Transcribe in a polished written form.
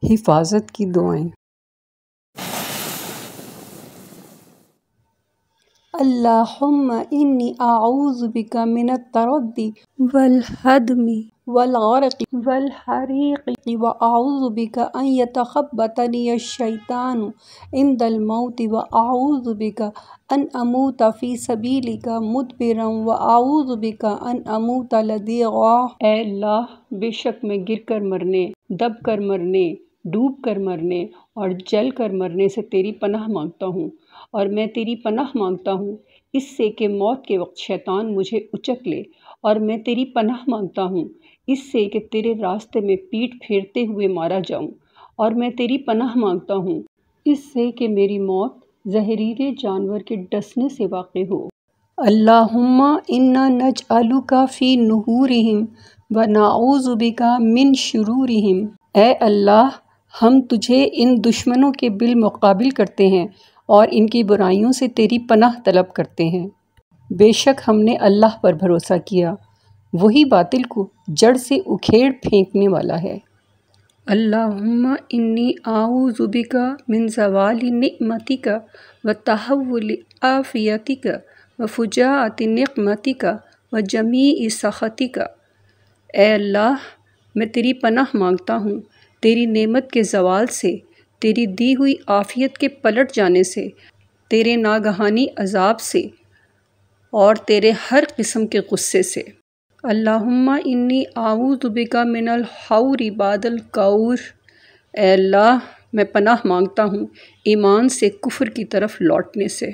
حفاظت کی دعائیں۔ اللہم انی اعوذ بک من التردی والہدم والغرق والحریق واعوذ بک ان یتخبطنی الشیطان عند الموت واعوذ بک ان اموت فی سبیلک مدبرا واعوذ بک ان اموت لدیغا۔ اے اللہ، بے شک میں گر کر مرنے، دب کر مرنے، ڈوب کر مرنے اور جل کر مرنے سے تیری پناہ مانگتا ہوں، اور میں تیری پناہ مانگتا ہوں اس سے کہ موت کے وقت شیطان مجھے اچک لے، اور میں تیری پناہ مانگتا ہوں اس سے کہ تیرے راستے میں پیٹھ پھیرتے ہوئے مارا جاؤں، اور میں تیری پناہ مانگتا ہوں اس سے کہ میری موت زہریلے جانور کے ڈسنے سے واقع ہو۔ اللہم انا نجعلک فی نحورہم ونعوذ بک من شرورہم۔ اے اللہ، ہم تجھے ان دشمنوں کے بالمقابل کرتے ہیں اور ان کی برائیوں سے تیری پناہ طلب کرتے ہیں۔ بے شک ہم نے اللہ پر بھروسہ کیا، وہی باطل کو جڑ سے اکھیڑ پھینکنے والا ہے۔ اللہم انی اعوذ بک من زوال نعمتک وتحول عافیتک وفجاءۃ نقمتک وجمیع سخطک۔ اے اللہ، میں تیری پناہ مانگتا ہوں تیری نعمت کے زوال سے، تیری دی ہوئی عافیت کے پلٹ جانے سے، تیرے ناگہانی عذاب سے اور تیرے ہر قسم کے غصے سے۔ اللہم انی اعوذ بک من الحور بعد الکور۔ اے اللہ، میں پناہ مانگتا ہوں ایمان سے کفر کی طرف لوٹنے سے۔